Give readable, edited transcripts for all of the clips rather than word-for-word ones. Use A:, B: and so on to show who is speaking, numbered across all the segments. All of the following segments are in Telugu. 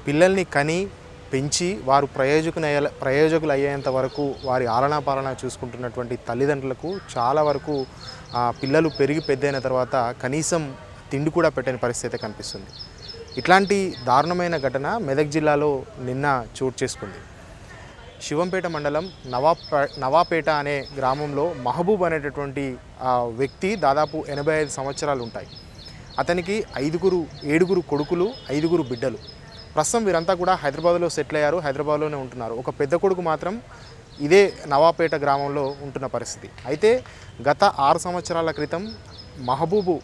A: పిల్లల్ని కని పెంచి వారు ప్రయోజకులు అయ్యేంత వరకు వారి ఆలనా పాలన చూసుకుంటున్నటువంటి తల్లిదండ్రులకు చాలా వరకు పిల్లలు పెరిగి పెద్దయిన తర్వాత కనీసం తిండి కూడా పెట్టని పరిస్థితి కనిపిస్తుంది. ఇట్లాంటి దారుణమైన ఘటన మెదక్ జిల్లాలో నిన్న చోటు చేసుకుంది. శివంపేట మండలం నవాపేట అనే గ్రామంలో మహబూబ్ అనేటటువంటి వ్యక్తి దాదాపు 85 సంవత్సరాలు ఉంటాయి. అతనికి 7 కొడుకులు 5 బిడ్డలు. ప్రస్తుతం వీరంతా కూడా హైదరాబాద్లో సెటిల్ అయ్యారు, హైదరాబాద్లోనే ఉంటున్నారు. ఒక పెద్ద కొడుకు మాత్రం ఇదే నవాపేట గ్రామంలో ఉంటున్న పరిస్థితి. అయితే గత 6 సంవత్సరాల క్రితం మహబూబు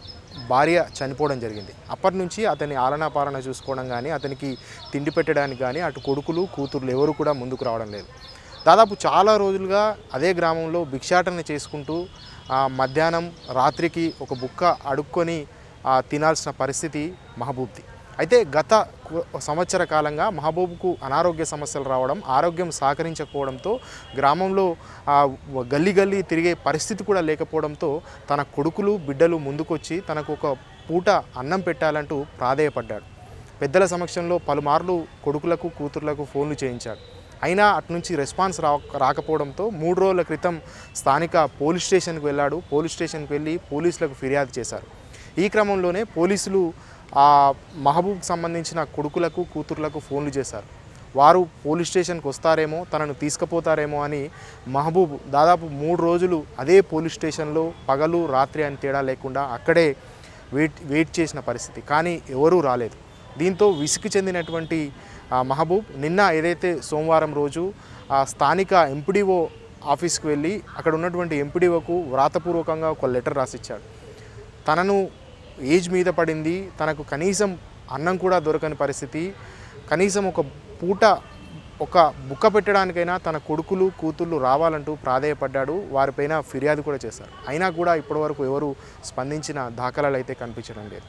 A: భార్య చనిపోవడం జరిగింది. అప్పటి నుంచి అతని ఆలనా పాలన చూసుకోవడం కానీ, అతనికి తిండి పెట్టడానికి కానీ అటు కొడుకులు కూతుర్లు ఎవరు కూడా ముందుకు రావడం లేదు. దాదాపు చాలా రోజులుగా అదే గ్రామంలో భిక్షాటన చేసుకుంటూ మధ్యాహ్నం రాత్రికి ఒక బుక్క అడుక్కొని తినాల్సిన పరిస్థితి మహబూబ్ది. అయితే గత సంవత్సర కాలంగా మహబూబ్కు అనారోగ్య సమస్యలు రావడం, ఆరోగ్యం సహకరించకపోవడంతో గ్రామంలో గల్లీ తిరిగే పరిస్థితి కూడా లేకపోవడంతో తన కొడుకులు బిడ్డలు ముందుకొచ్చి తనకు ఒక పూట అన్నం పెట్టాలంటూ ప్రాధేయపడ్డాడు. పెద్దల సమక్షంలో పలుమార్లు కొడుకులకు కూతుర్లకు ఫోన్లు చేయించాడు. అయినా అటునుంచి రెస్పాన్స్ రాకపోవడంతో 3 రోజుల క్రితం స్థానిక పోలీస్ స్టేషన్కి వెళ్ళాడు. పోలీస్ స్టేషన్కి వెళ్ళి పోలీసులకు ఫిర్యాదు చేశారు. ఈ క్రమంలోనే పోలీసులు మహబూబ్కి సంబంధించిన కొడుకులకు కూతుర్లకు ఫోన్లు చేశారు. వారు పోలీస్ స్టేషన్కి వస్తారేమో, తనను తీసుకుపోతారేమో అని మహబూబ్ దాదాపు 3 రోజులు అదే పోలీస్ స్టేషన్లో పగలు రాత్రి అని తేడా లేకుండా అక్కడే వెయిట్ చేసిన పరిస్థితి. కానీ ఎవరూ రాలేదు. దీంతో విసిగి చెందినటువంటి మహబూబ్ నిన్న ఏదైతే సోమవారం రోజు స్థానిక ఎంపీడీఓ ఆఫీస్కి వెళ్ళి అక్కడ ఉన్నటువంటి ఎంపీడీఓకు వ్రాతపూర్వకంగా ఒక లెటర్ రాసిచ్చాడు. తనను ఏజ్ మీద పడింది, తనకు కనీసం అన్నం కూడా దొరకని పరిస్థితి, కనీసం ఒక పూట ఒక బుక్క పెట్టడానికైనా తన కొడుకులు కూతుళ్ళు రావాలంటూ ప్రాధేయపడ్డాడు. వారిపైన ఫిర్యాదు కూడా చేశారు. అయినా కూడా ఇప్పటివరకు ఎవరు స్పందించిన దాఖలాలు అయితే కనిపించడం లేదు.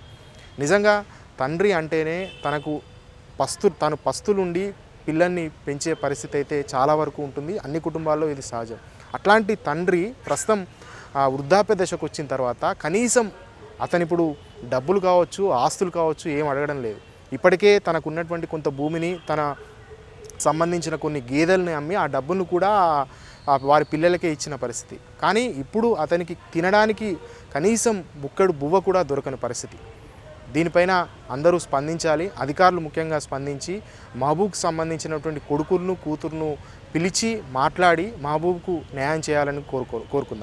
A: నిజంగా తండ్రి అంటేనే తను పస్తులుండి పిల్లల్ని పెంచే పరిస్థితి అయితే చాలా వరకు ఉంటుంది. అన్ని కుటుంబాల్లో ఇది సహజం. అట్లాంటి తండ్రి ప్రస్తుతం వృద్ధాప్య దశకు వచ్చిన తర్వాత కనీసం అతను ఇప్పుడు డబ్బులు కావచ్చు, ఆస్తులు కావచ్చు ఏం అడగడం లేదు. ఇప్పటికే తనకున్నటువంటి కొంత భూమిని, తన సంబంధించిన కొన్ని గేదెలను అమ్మి ఆ డబ్బును కూడా వారి పిల్లలకే ఇచ్చిన పరిస్థితి. కానీ ఇప్పుడు అతనికి తినడానికి కనీసం బుక్కడు బువ్వ కూడా దొరకని పరిస్థితి. దీనిపైన అందరూ స్పందించాలి. అధికారులు ముఖ్యంగా స్పందించి మహబూబ్కి సంబంధించినటువంటి కొడుకులను కూతురును పిలిచి మాట్లాడి మహబూబ్కు న్యాయం చేయాలని కోరుకుందాం.